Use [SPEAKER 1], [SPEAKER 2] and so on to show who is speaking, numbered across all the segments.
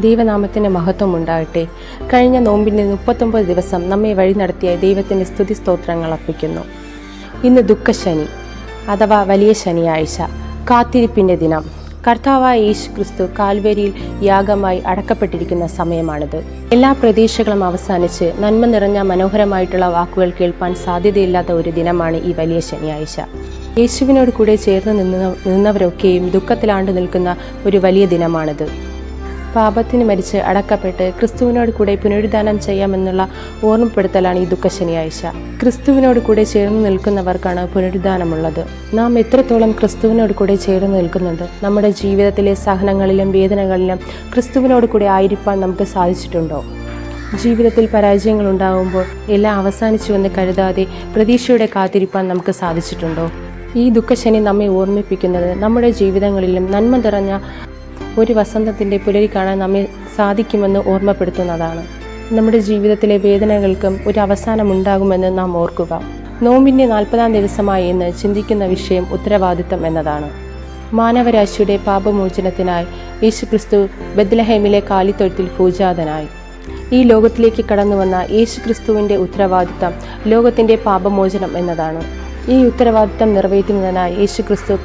[SPEAKER 1] ദൈവനാമത്തിന് മഹത്വം ഉണ്ടാകട്ടെ. കഴിഞ്ഞ നോമ്പിൻ്റെ 39 ദിവസം നമ്മെ വഴി നടത്തിയ ദൈവത്തിൻ്റെ സ്തുതി സ്തോത്രങ്ങൾ അർപ്പിക്കുന്നു. ഇന്ന് ദുഃഖശനി അഥവാ വലിയ ശനിയാഴ്ച, കാത്തിരിപ്പിൻ്റെ ദിനം. കർത്താവായ യേശു ക്രിസ്തു കാൽവരിയിൽ യാഗമായി അടക്കപ്പെട്ടിരിക്കുന്ന സമയമാണിത്. എല്ലാ പ്രതീക്ഷകളും അവസാനിച്ച് നന്മ നിറഞ്ഞ മനോഹരമായിട്ടുള്ള വാക്കുകൾ കേൾപ്പാൻ സാധ്യതയില്ലാത്ത ഒരു ദിനമാണ് ഈ വലിയ ശനിയാഴ്ച. യേശുവിനോട് കൂടെ ചേർന്ന് നിന്നവരൊക്കെയും ദുഃഖത്തിലാണ്ട് നിൽക്കുന്ന ഒരു വലിയ ദിനമാണിത്. പാപത്തിന് മരിച്ച് അടക്കപ്പെട്ട് ക്രിസ്തുവിനോട് കൂടെ പുനരുദ്ധാനം ചെയ്യാമെന്നുള്ള ഓർമ്മപ്പെടുത്തലാണ് ഈ ദുഃഖശനിയാഴ്ച. ക്രിസ്തുവിനോട് കൂടെ ചേർന്ന് നിൽക്കുന്നവർക്കാണ് പുനരുദ്ധാനമുള്ളത്. നാം എത്രത്തോളം ക്രിസ്തുവിനോട് കൂടെ ചേർന്ന് നിൽക്കുന്നുണ്ട്? നമ്മുടെ ജീവിതത്തിലെ സഹനങ്ങളിലും വേദനകളിലും ക്രിസ്തുവിനോട് കൂടെ ആയിരിക്കാൻ നമുക്ക് സാധിച്ചിട്ടുണ്ടോ? ജീവിതത്തിൽ പരാജയങ്ങൾ ഉണ്ടാകുമ്പോൾ എല്ലാം അവസാനിച്ചുവെന്ന് കരുതാതെ പ്രതീക്ഷയോടെ കാത്തിരിപ്പാൻ നമുക്ക് സാധിച്ചിട്ടുണ്ടോ? ഈ ദുഃഖശനി നമ്മെ ഓർമ്മിപ്പിക്കുന്നത് നമ്മുടെ ജീവിതങ്ങളിലും നന്മ നിറഞ്ഞ ഒരു വസന്തത്തിൻ്റെ പുലരി കാണാൻ നമ്മെ സാധിക്കുമെന്ന് ഓർമ്മപ്പെടുത്തുന്നതാണ്. നമ്മുടെ ജീവിതത്തിലെ വേദനകൾക്കും ഒരു അവസാനമുണ്ടാകുമെന്ന് നാം ഓർക്കുക. നോമ്പിൻ്റെ 40-ാം ദിവസമായി എന്ന് ചിന്തിക്കുന്ന വിഷയം ഉത്തരവാദിത്തം എന്നതാണ്. മാനവരാശിയുടെ പാപമോചനത്തിനായി യേശുക്രിസ്തു ബെത്ലഹേമിലെ കാലിത്തൊഴുത്തിൽ പൂജാതനായി. ഈ ലോകത്തിലേക്ക് കടന്നു വന്ന യേശുക്രിസ്തുവിൻ്റെ ഉത്തരവാദിത്തം ലോകത്തിൻ്റെ പാപമോചനം എന്നതാണ്. ഈ ഉത്തരവാദിത്തം നിറവേറ്റുന്നതിനായി യേശുക്രിസ്തു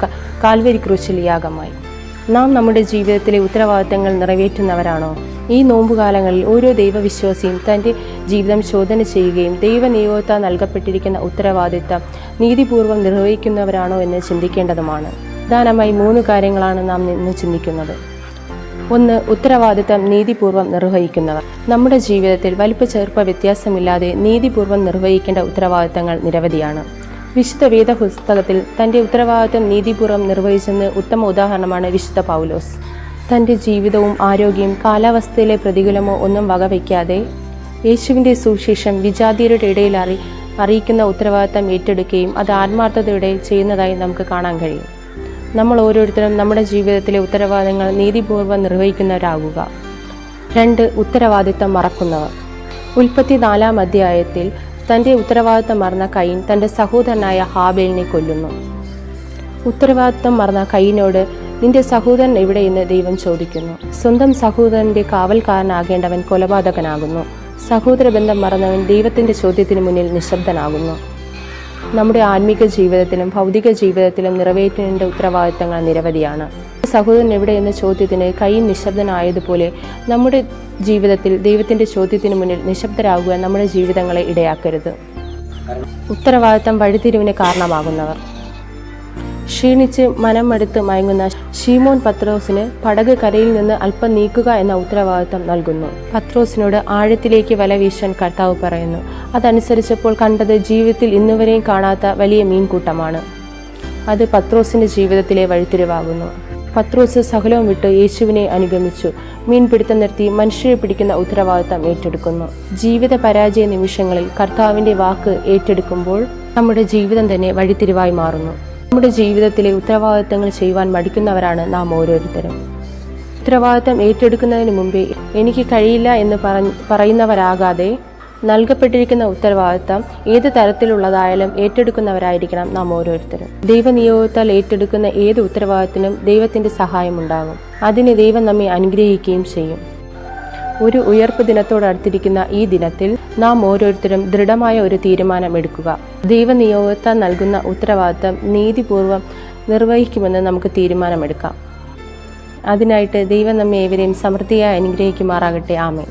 [SPEAKER 1] കാൽവരി ക്രൂശിൽ യാഗമായി. നാം നമ്മുടെ ജീവിതത്തിലെ ഉത്തരവാദിത്തങ്ങൾ നിറവേറ്റുന്നവരാണോ? ഈ നോമ്പുകാലങ്ങളിൽ ഓരോ ദൈവവിശ്വാസിയും തൻ്റെ ജീവിതം ശോധന ചെയ്യുകയും ദൈവനിയോഗത്താൽ നൽകപ്പെട്ടിരിക്കുന്ന ഉത്തരവാദിത്തം നീതിപൂർവ്വം നിർവഹിക്കുന്നവരാണോ എന്ന് ചിന്തിക്കേണ്ടതുമാണ്. പ്രധാനമായി 3 കാര്യങ്ങളാണ് നാം ഇന്ന് ചിന്തിക്കുന്നത്. 1. ഉത്തരവാദിത്തം നീതിപൂർവ്വം നിർവഹിക്കുന്നവർ. നമ്മുടെ ജീവിതത്തിൽ വലിപ്പ ചെറുപ്പ വ്യത്യാസമില്ലാതെ നീതിപൂർവ്വം നിർവഹിക്കേണ്ട ഉത്തരവാദിത്തങ്ങൾ നിരവധിയാണ്. വിശുദ്ധ വേദപുസ്തകത്തിൽ തൻ്റെ ഉത്തരവാദിത്തം നീതിപൂർവ്വം നിർവഹിച്ചെന്ന് ഉത്തമ ഉദാഹരണമാണ് വിശുദ്ധ പൗലോസ്. തൻ്റെ ജീവിതവും ആരോഗ്യവും കാലാവസ്ഥയിലെ പ്രതികൂലമോ ഒന്നും വകവയ്ക്കാതെ യേശുവിൻ്റെ സുവിശേഷം വിജാതിയരുടെ ഇടയിൽ അറിയിക്കുന്ന ഉത്തരവാദിത്തം ഏറ്റെടുക്കുകയും അത് ആത്മാർത്ഥതയോടെ ചെയ്യുന്നതായി നമുക്ക് കാണാൻ കഴിയും. നമ്മൾ ഓരോരുത്തരും നമ്മുടെ ജീവിതത്തിലെ ഉത്തരവാദിത്തങ്ങൾ നീതിപൂർവ്വം നിർവഹിക്കുന്നവരാകുക. 2. ഉത്തരവാദിത്തം മറക്കുന്നവർ. ഉൽപ്പത്തി 4-ാം അധ്യായത്തിൽ തൻ്റെ ഉത്തരവാദിത്തം മറന്ന കയീൻ തൻ്റെ സഹോദരനായ ഹാബേലിനെ കൊല്ലുന്നു. ഉത്തരവാദിത്തം മറന്ന കയീനോട് നിന്റെ സഹോദരൻ എവിടെയെന്ന് ദൈവം ചോദിക്കുന്നു. സ്വന്തം സഹോദരൻ്റെ കാവൽക്കാരനാകേണ്ടവൻ കൊലപാതകനാകുന്നു. സഹോദരബന്ധം മറന്നവൻ ദൈവത്തിൻ്റെ ചോദ്യത്തിന് മുന്നിൽ നിശബ്ദനാകുന്നു. നമ്മുടെ ആത്മീക ജീവിതത്തിലും ഭൗതിക ജീവിതത്തിലും നിറവേറ്റേണ്ട ഉത്തരവാദിത്തങ്ങൾ നിരവധിയാണ്. സഹോദരൻ എവിടെയെന്ന ചോദ്യത്തിന് കയീൻ നിശബ്ദനായതുപോലെ നമ്മുടെ ജീവിതത്തിൽ ദൈവത്തിൻ്റെ ചോദ്യത്തിന് മുന്നിൽ നിശബ്ദരാകുക നമ്മുടെ ജീവിതങ്ങളെ ഇടയാക്കരുത്. ഉത്തരവാദിത്തം വഴിത്തിരിവിന് കാരണമാകുന്നവർ. ക്ഷീണിച്ച് മനം മടുത്ത് മയങ്ങുന്ന ശീമോൻ പത്രോസിന് പടക് കരയിൽ നിന്ന് അല്പം നീക്കുക എന്ന ഉത്തരവാദിത്തം നൽകുന്നു. പത്രോസിനോട് ആഴത്തിലേക്ക് വല വീശാൻ കർത്താവ് പറയുന്നു. അതനുസരിച്ചപ്പോൾ കണ്ടത് ജീവിതത്തിൽ ഇന്നുവരെയും കാണാത്ത വലിയ മീൻകൂട്ടമാണ്. അത് പത്രോസിൻ്റെ ജീവിതത്തിലെ വഴിത്തിരിവാകുന്നു. പത്രോസ് സകലവും വിട്ട് യേശുവിനെ അനുഗമിച്ചു. മീൻപിടുത്തം നിർത്തി മനുഷ്യരെ പിടിക്കുന്ന ഉത്തരവാദിത്തം ഏറ്റെടുക്കുന്നു. ജീവിത പരാജയ നിമിഷങ്ങളിൽ കർത്താവിൻ്റെ വാക്ക് ഏറ്റെടുക്കുമ്പോൾ നമ്മുടെ ജീവിതം തന്നെ വഴിത്തിരിവായി മാറുന്നു. നമ്മുടെ ജീവിതത്തിലെ ഉത്തരവാദിത്തങ്ങൾ ചെയ്യുവാൻ മടിക്കുന്നവരാണ് നാം ഓരോരുത്തരും. ഉത്തരവാദിത്തം ഏറ്റെടുക്കുന്നതിന് മുമ്പേ എനിക്ക് കഴിയില്ല എന്ന് പറയുന്നവരാകാതെ നൽകപ്പെട്ടിരിക്കുന്ന ഉത്തരവാദിത്തം ഏത് തരത്തിലുള്ളതായാലും ഏറ്റെടുക്കുന്നവരായിരിക്കണം നാം ഓരോരുത്തരും. ദൈവനിയോഗത്താൽ ഏറ്റെടുക്കുന്ന ഏത് ഉത്തരവാദിത്തത്തിനും ദൈവത്തിൻ്റെ സഹായമുണ്ടാകും. അതിന് ദൈവം നമ്മെ അനുഗ്രഹിക്കുകയും ചെയ്യും. ഒരു ഉയർപ്പ് ദിനത്തോടടുത്തിരിക്കുന്ന ഈ ദിനത്തിൽ നാം ഓരോരുത്തരും ദൃഢമായ ഒരു തീരുമാനം എടുക്കുക. ദൈവനിയോഗത്താൽ നൽകുന്ന ഉത്തരവാദിത്തം നീതിപൂർവ്വം നിർവഹിക്കുമെന്ന് നമുക്ക് തീരുമാനമെടുക്കാം. അതിനായിട്ട് ദൈവം നമ്മെ ഏവരെയും സമൃദ്ധിയായി അനുഗ്രഹിക്കുമാറാകട്ടെ. ആമേൻ.